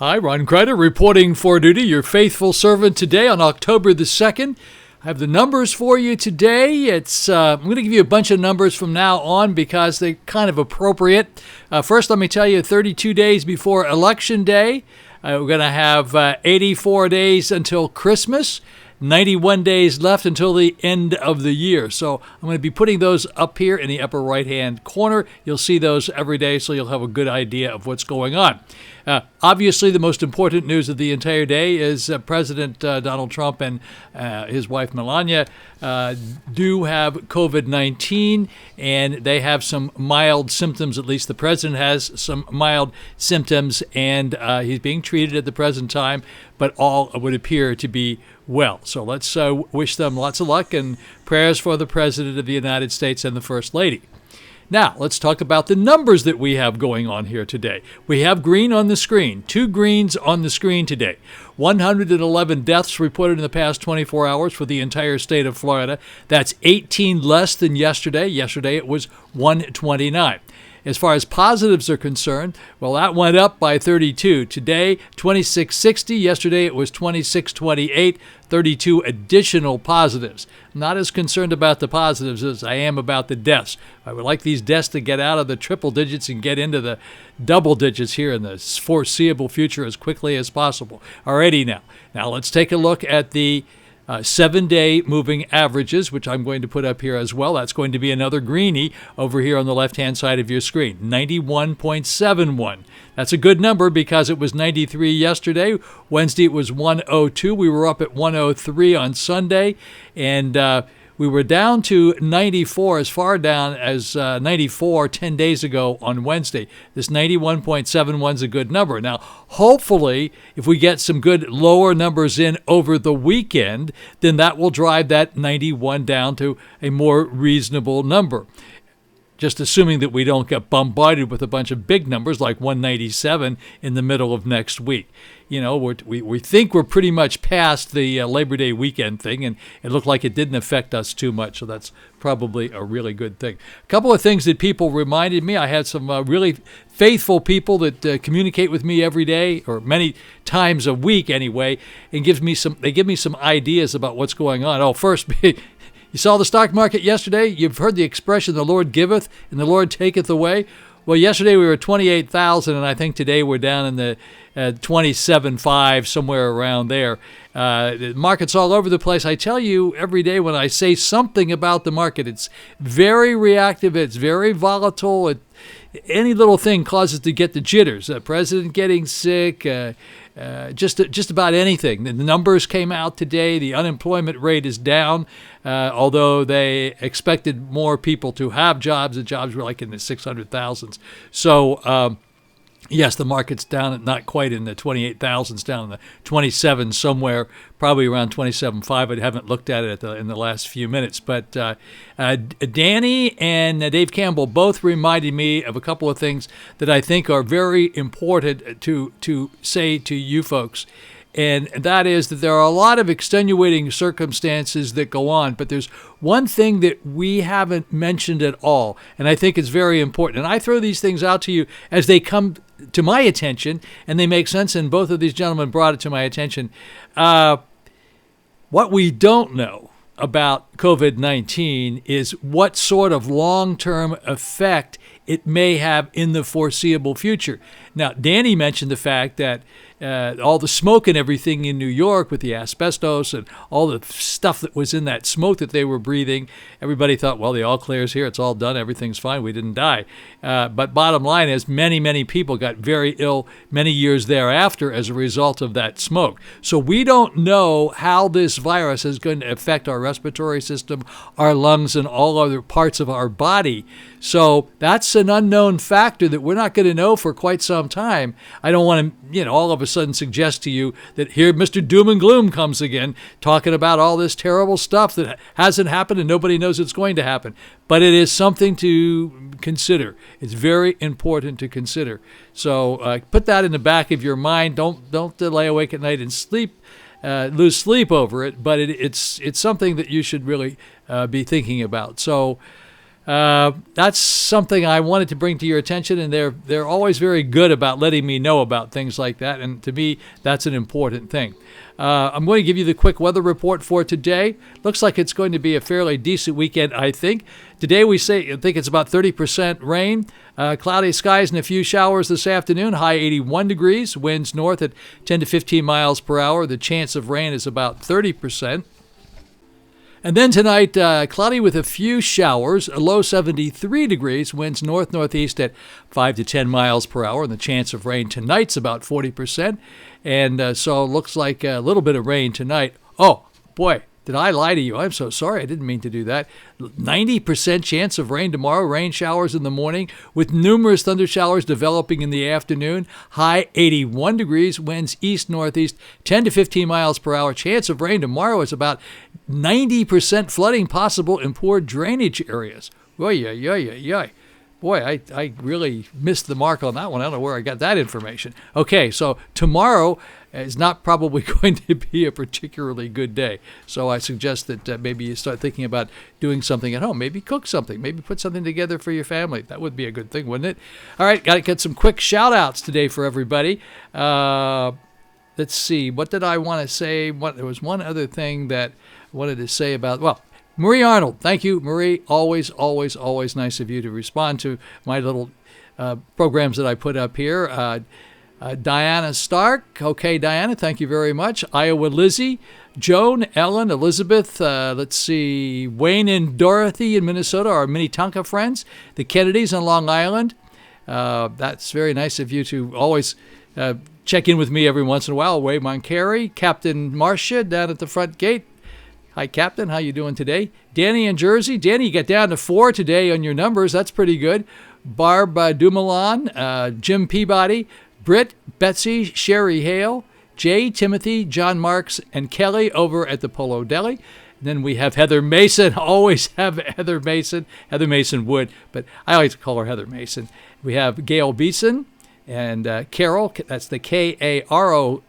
Hi, Ron Crider reporting for duty, your faithful servant today on October the 2nd. I have the numbers for you today. I'm going to give you a bunch of numbers from now on because they're kind of appropriate. First, let me tell you, 32 days before Election Day, we're going to have 84 days until Christmas. 91 days left until the end of the year. So I'm going to be putting those up here in the upper right-hand corner. You'll see those every day, so you'll have a good idea of what's going on. Obviously, the most important news of the entire day is President Donald Trump and his wife Melania do have COVID-19, and they have some mild symptoms. At least the president has some mild symptoms, and he's being treated at the present time, but all would appear to be well. So let's wish them lots of luck and prayers for the President of the United States and the First Lady. Now, let's talk about the numbers that we have going on here today. We have green on the screen, 2 greens on the screen today. 111 deaths reported in the past 24 hours for the entire state of Florida. That's 18 less than yesterday. Yesterday it was 129. As far as positives are concerned, well, that went up by 32. Today, 2660. Yesterday, it was 2628. 32 additional positives. I'm not as concerned about the positives as I am about the deaths. I would like these deaths to get out of the triple digits and get into the double digits here in the foreseeable future as quickly as possible. Alrighty now. Now let's take a look at the 7-day moving averages, which I'm going to put up here as well. That's going to be another greenie over here on the left-hand side of your screen, 91.71. That's a good number because it was 93 yesterday. Wednesday it was 102. We were up at 103 on Sunday, and we were down to 94, as far down as 94 10 days ago on Wednesday. This 91.71 is a good number. Now, hopefully, if we get some good lower numbers in over the weekend, then that will drive that 91 down to a more reasonable number. Just assuming that we don't get bombarded with a bunch of big numbers like 197 in the middle of next week. You know, we think we're pretty much past the Labor Day weekend thing, and it looked like it didn't affect us too much, so that's probably a really good thing. A couple of things that people reminded me. I had some really faithful people that communicate with me every day, or many times a week anyway, and they give me some ideas about what's going on. Oh, first, you saw the stock market yesterday? You've heard the expression, the Lord giveth and the Lord taketh away. Well, yesterday we were at 28,000, and I think today we're down in the 27.5, somewhere around there. The market's all over the place. I tell you every day when I say something about the market, it's very reactive, it's very volatile. Any little thing causes to get the jitters. The president getting sick, just about anything. The numbers came out today. The unemployment rate is down, although they expected more people to have jobs. The jobs were like in the 600,000s. So, yes, the market's down, not quite in the 28,000s, down in the 27 somewhere, probably around 27.5. I haven't looked at it in the last few minutes. But Danny and Dave Campbell both reminded me of a couple of things that I think are very important to say to you folks. And that is that there are a lot of extenuating circumstances that go on, but there's one thing that we haven't mentioned at all, and I think it's very important. And I throw these things out to you as they come to my attention, and they make sense, and both of these gentlemen brought it to my attention. What we don't know about COVID-19 is what sort of long-term effect it may have in the foreseeable future. Now, Danny mentioned the fact that all the smoke and everything in New York with the asbestos and all the stuff that was in that smoke that they were breathing, everybody thought, well, the all clear's here, it's all done, everything's fine, we didn't die. But bottom line is many, many people got very ill many years thereafter as a result of that smoke. So we don't know how this virus is going to affect our respiratory system, our lungs, and all other parts of our body. So that's an unknown factor that we're not going to know for quite some time. I don't want to, all of a sudden suggest to you that here Mr. Doom and Gloom comes again, talking about all this terrible stuff that hasn't happened and nobody knows it's going to happen. But it is something to consider. It's very important to consider. So put that in the back of your mind. Don't lay awake at night and lose sleep over it. But it's something that you should really be thinking about. So That's something I wanted to bring to your attention, and they're always very good about letting me know about things like that, and to me, that's an important thing. I'm going to give you the quick weather report for today. Looks like it's going to be a fairly decent weekend, I think. Today I think it's about 30% rain, cloudy skies and a few showers this afternoon, high 81 degrees, winds north at 10 to 15 miles per hour. The chance of rain is about 30%. And then tonight, cloudy with a few showers, a low 73 degrees, winds north-northeast at 5 to 10 miles per hour, and the chance of rain tonight's about 40%. And so it looks like a little bit of rain tonight. Oh, boy, did I lie to you? I'm so sorry. I didn't mean to do that. 90% chance of rain tomorrow, rain showers in the morning, with numerous thunder showers developing in the afternoon. High 81 degrees, winds east-northeast, 10 to 15 miles per hour. Chance of rain tomorrow is about 90% flooding possible in poor drainage areas. Oy. Boy, I really missed the mark on that one. I don't know where I got that information. Okay, so tomorrow is not probably going to be a particularly good day. So I suggest that maybe you start thinking about doing something at home. Maybe cook something. Maybe put something together for your family. That would be a good thing, wouldn't it? All right, got to get some quick shout-outs today for everybody. Let's see. What did I want to say? There was one other thing that I wanted to say about, Marie Arnold. Thank you, Marie. Always nice of you to respond to my little programs that I put up here. Diana Stark. Okay, Diana, thank you very much. Iowa Lizzie. Joan, Ellen, Elizabeth. Let's see. Wayne and Dorothy in Minnesota, our Minnetonkans friends. The Kennedys on Long Island. That's very nice of you to always check in with me every once in a while. Wade Moncari. Captain Marcia down at the front gate. Hi, Captain. How you doing today? Danny in Jersey. Danny, you got down to 4 today on your numbers. That's pretty good. Barb Dumoulin, Jim Peabody, Britt, Betsy, Sherry Hale, Jay, Timothy, John Marks, and Kelly over at the Polo Deli. And then we have Heather Mason. Always have Heather Mason. Heather Mason Wood, but I always call her Heather Mason. We have Gail Beeson and Carol. That's the Karol,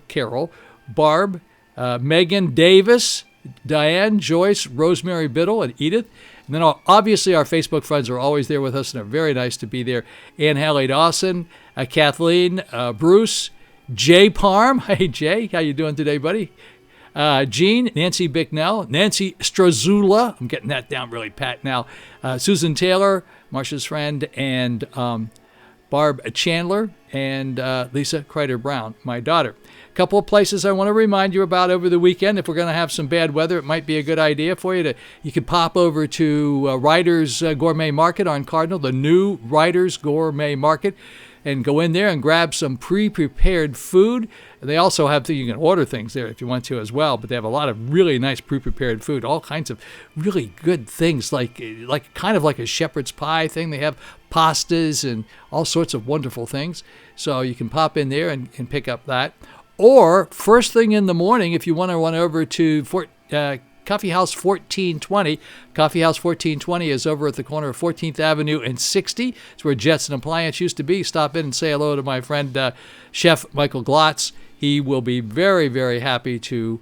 Carol. Barb, Megan Davis, Diane, Joyce, Rosemary Biddle, and Edith. And then obviously our Facebook friends are always there with us, and they're very nice to be there. Ann Hallie Dawson, Kathleen, Bruce, Jay Parm. Hey, Jay, how you doing today, buddy? Jean, Nancy Bicknell, Nancy Strazula. I'm getting that down really pat now. Susan Taylor, Marcia's friend, and Barb Chandler, and Lisa Crider Brown, my daughter. A couple of places I want to remind you about over the weekend. If we're going to have some bad weather, it might be a good idea for you you could pop over to Ryder's Gourmet Market on Cardinal, the new Ryder's Gourmet Market, and go in there and grab some pre-prepared food. They also have you can order things there if you want to as well, but they have a lot of really nice pre-prepared food, all kinds of really good things, like kind of like a shepherd's pie thing. They have pastas and all sorts of wonderful things. So you can pop in there and pick up that. Or first thing in the morning, if you want to run over to Coffee House 1420. Coffee House 1420 is over at the corner of 14th Avenue and 60. It's where Jetson Appliance used to be. Stop in and say hello to my friend Chef Michael Glotz. He will be very, very happy to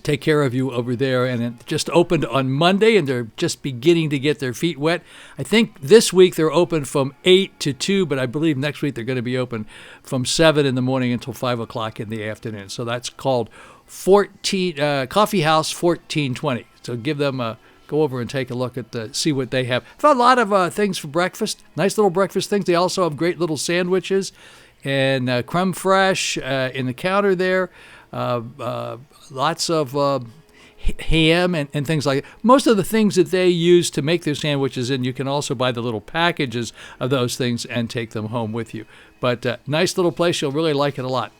take care of you over there. And it just opened on Monday, and they're just beginning to get their feet wet. I think this week they're open from 8 to 2, but I believe next week they're going to be open from 7 in the morning until 5 o'clock in the afternoon. So that's called Coffee House 1420. So give them go over and take a look at see what they have. Found a lot of things for breakfast, nice little breakfast things. They also have great little sandwiches and creme fraiche in the counter there. Lots of ham and things like that. Most of the things that they use to make their sandwiches, and you can also buy the little packages of those things and take them home with you. But nice little place. You'll really like it a lot.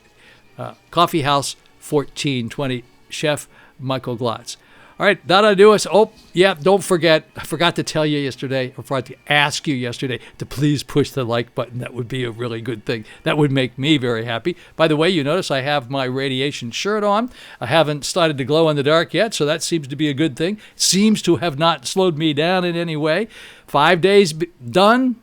Coffee House 1420, Chef Michael Glotz. All right, that'll do us. Oh, yeah, don't forget, I forgot to tell you yesterday, or forgot to ask you yesterday, to please push the like button. That would be a really good thing. That would make me very happy. By the way, you notice I have my radiation shirt on. I haven't started to glow in the dark yet, so that seems to be a good thing. Seems to have not slowed me down in any way. 5 days done.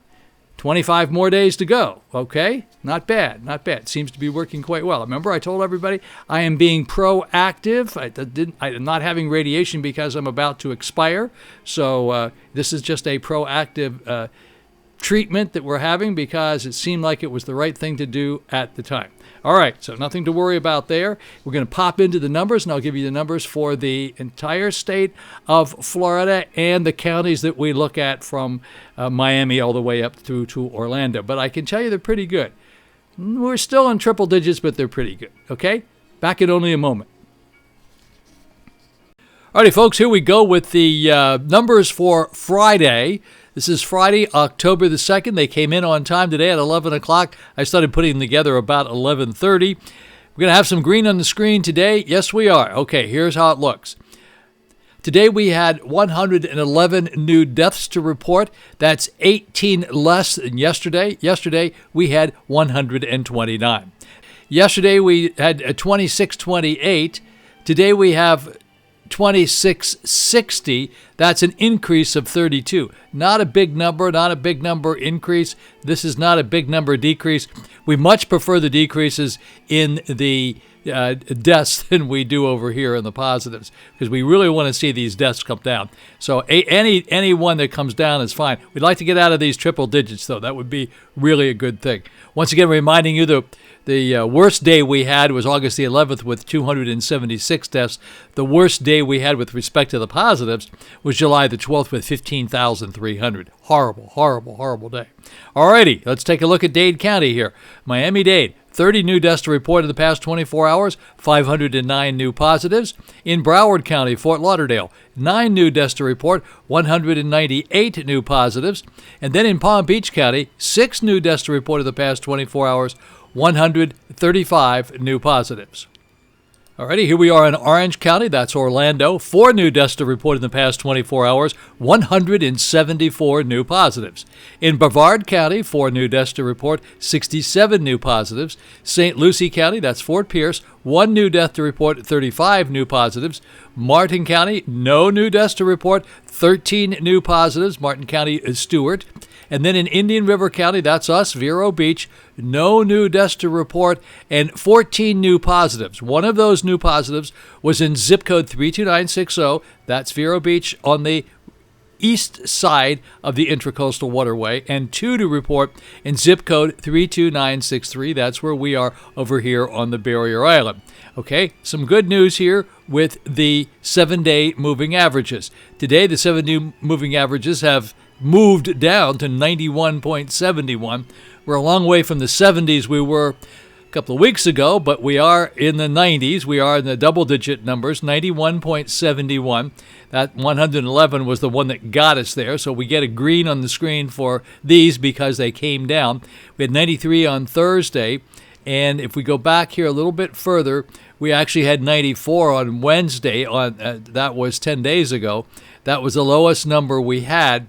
25 more days to go. Okay, not bad, not bad. Seems to be working quite well. Remember, I told everybody I am being proactive. I'm not having radiation because I'm about to expire. So this is just a proactive treatment that we're having because it seemed like it was the right thing to do at the time. All right, so nothing to worry about there. We're going to pop into the numbers, and I'll give you the numbers for the entire state of Florida and the counties that we look at from Miami all the way up through to Orlando. But I can tell you they're pretty good. We're still in triple digits, but they're pretty good. Okay? Back in only a moment. All righty, folks, here we go with the numbers for Friday. This is Friday, October the 2nd. They came in on time today at 11 o'clock. I started putting them together about 11:30. We're going to have some green on the screen today. Yes, we are. Okay, here's how it looks. Today we had 111 new deaths to report. That's 18 less than yesterday. Yesterday we had 129. Yesterday we had 2628. Today we have 2660. That's an increase of 32. Not a big number, not a big number increase. This is not a big number decrease. We much prefer the decreases in the deaths than we do over here in the positives, because we really want to see these deaths come down. So any one that comes down is fine. We'd like to get out of these triple digits, though. That would be really a good thing. Once again, reminding you the worst day we had was August the 11th with 276 deaths. The worst day we had with respect to the positives was July the 12th with 15,300. Horrible, horrible, horrible day. All righty, let's take a look at Dade County here. Miami-Dade. 30 new deaths to report in the past 24 hours, 509 new positives. In Broward County, Fort Lauderdale, 9 new deaths to report, 198 new positives. And then in Palm Beach County, 6 new deaths to report in the past 24 hours, 135 new positives. Alrighty, here we are in Orange County, that's Orlando. 4 new deaths to report in the past 24 hours, 174 new positives. In Brevard County, 4 new deaths to report, 67 new positives. St. Lucie County, that's Fort Pierce, 1 new death to report, 35 new positives. Martin County, no new deaths to report, 13 new positives. Martin County is Stewart. And then in Indian River County, that's us, Vero Beach, no new deaths to report and 14 new positives. One of those new positives was in zip code 32960. That's Vero Beach on the east side of the Intracoastal Waterway, and 2 to report in zip code 32963. That's where we are over here on the Barrier Island. Okay, some good news here with the 7-day moving averages. Today, the 7-day moving averages have moved down to 91.71. We're a long way from the 70s we were a couple of weeks ago, but we are in the 90s. We are in the double-digit numbers, 91.71. That 111 was the one that got us there, so we get a green on the screen for these because they came down. We had 93 on Thursday, and if we go back here a little bit further, we actually had 94 on Wednesday. That was 10 days ago. That was the lowest number we had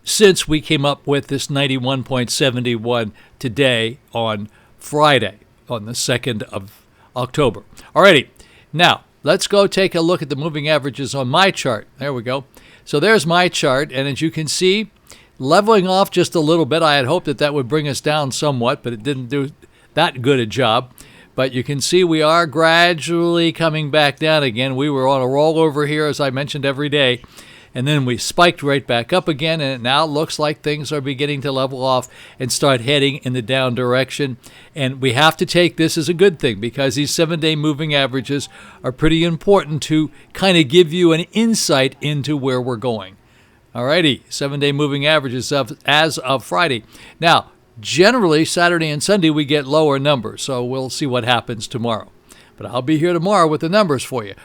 since we came up with this 91.71 today on Friday, on the 2nd of October. Alrighty, now let's go take a look at the moving averages on my chart. There we go. So there's my chart, and as you can see, leveling off just a little bit. I had hoped that would bring us down somewhat, but it didn't do that good a job. But you can see we are gradually coming back down again. We were on a rollover here, as I mentioned, every day. And then we spiked right back up again, and it now looks like things are beginning to level off and start heading in the down direction. And we have to take this as a good thing, because these 7-day moving averages are pretty important to kind of give you an insight into where we're going. Alrighty, 7-day moving averages as of Friday. Now, generally, Saturday and Sunday we get lower numbers, so we'll see what happens tomorrow. But I'll be here tomorrow with the numbers for you.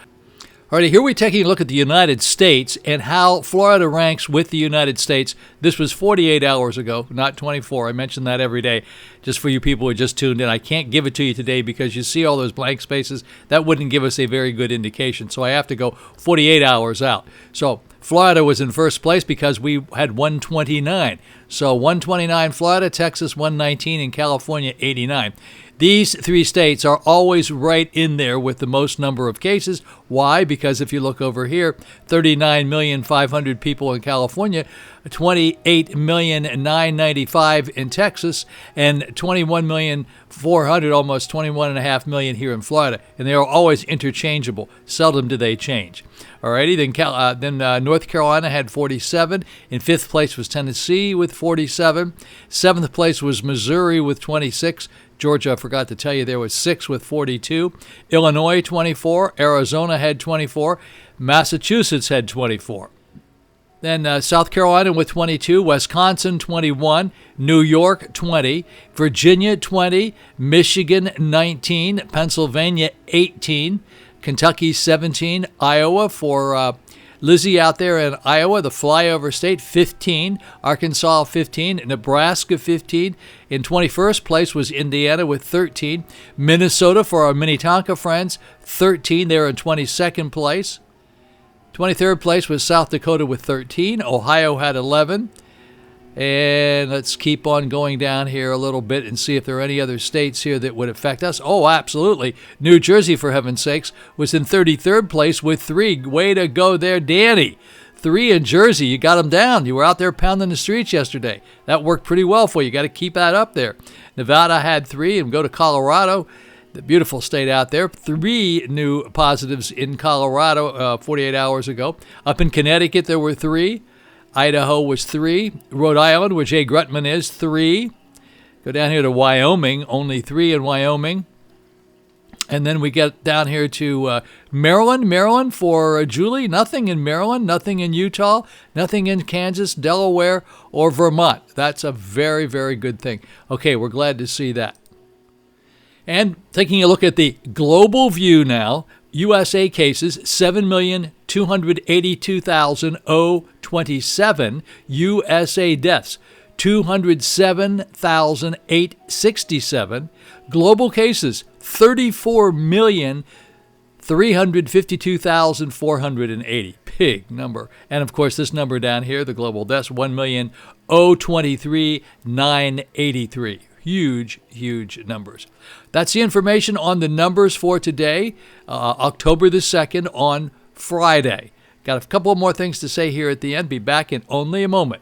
Alrighty, here we're taking a look at the United States and how Florida ranks with the United States. This was 48 hours ago, not 24. I mention that every day, just for you people who just tuned in. I can't give it to you today because you see all those blank spaces. That wouldn't give us a very good indication, so I have to go 48 hours out. So Florida was in first place because we had 129. So 129 Florida, Texas 119, and California 89. These three states are always right in there with the most number of cases. Why? Because if you look over here, 39,500,000 people in California, 28,995,000 in Texas, and 21,400,000, almost 21.5 million here in Florida. And they are always interchangeable. Seldom do they change. Alrighty, then North Carolina had 47. In fifth place was Tennessee with 47. Seventh place was Missouri with 26. Georgia, I forgot to tell you, there was 6 with 42. Illinois, 24. Arizona had 24. Massachusetts had 24. Then South Carolina with 22. Wisconsin, 21. New York, 20. Virginia, 20. Michigan, 19. Pennsylvania, 18. Kentucky, 17. Iowa for Lizzie out there in Iowa, the flyover state, 15. Arkansas, 15. Nebraska, 15. In 21st place was Indiana with 13. Minnesota, for our Minnetonka friends, 13. They're in 22nd place. 23rd place was South Dakota with 13. Ohio had 11. And let's keep on going down here a little bit and see if there are any other states here that would affect us. Oh, absolutely. New Jersey, for heaven's sakes, was in 33rd place with 3. Way to go there, Danny. 3 in Jersey. You got them down. You were out there pounding the streets yesterday. That worked pretty well for you. You got to keep that up there. Nevada had 3, and go to Colorado, the beautiful state out there. 3 new positives in Colorado 48 hours ago. Up in Connecticut, there were 3. Idaho was 3. Rhode Island, where Jay Grutman is, 3. Go down here to Wyoming, only 3 in Wyoming. And then we get down here to Maryland. Maryland for Julie, nothing in Maryland, nothing in Utah, nothing in Kansas, Delaware, or Vermont. That's a very, very good thing. Okay, we're glad to see that. And taking a look at the global view now, USA cases, 7,282,027. USA deaths, 207,867. Global cases, 34,352,480. Big number. And of course, this number down here, the global deaths, 1,023,983. Huge, huge numbers. That's the information on the numbers for today, October the 2nd on Friday. Got a couple more things to say here at the end. Be back in only a moment.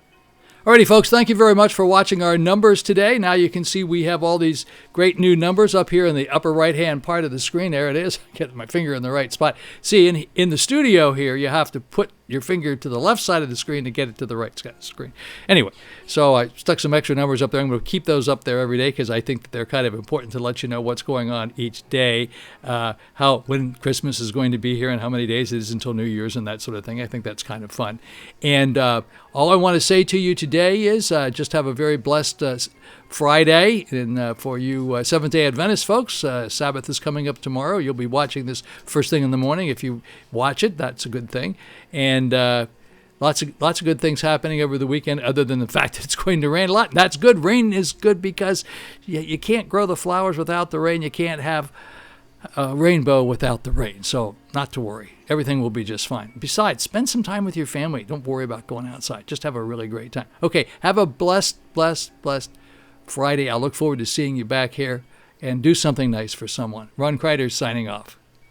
Alrighty, folks, thank you very much for watching our numbers today. Now you can see we have all these great new numbers up here in the upper right-hand part of the screen. There it is. Get my finger in the right spot. See, in the studio here, you have to put your finger to the left side of the screen to get it to the right side of the screen. Anyway, so I stuck some extra numbers up there. I'm going to keep those up there every day because I think that they're kind of important to let you know what's going on each day, when Christmas is going to be here and how many days it is until New Year's and that sort of thing. I think that's kind of fun. And all I want to say to you today is just have a very blessed Friday. And for you Seventh-day Adventist folks, Sabbath is coming up tomorrow. You'll be watching this first thing in the morning. If you watch it, that's a good thing. And lots of good things happening over the weekend other than the fact that it's going to rain a lot. That's good. Rain is good because you can't grow the flowers without the rain. You can't have a rainbow without the rain. So not to worry. Everything will be just fine. Besides, spend some time with your family. Don't worry about going outside. Just have a really great time. Okay, have a blessed Friday. I look forward to seeing you back here and do something nice for someone. Ron Crider signing off.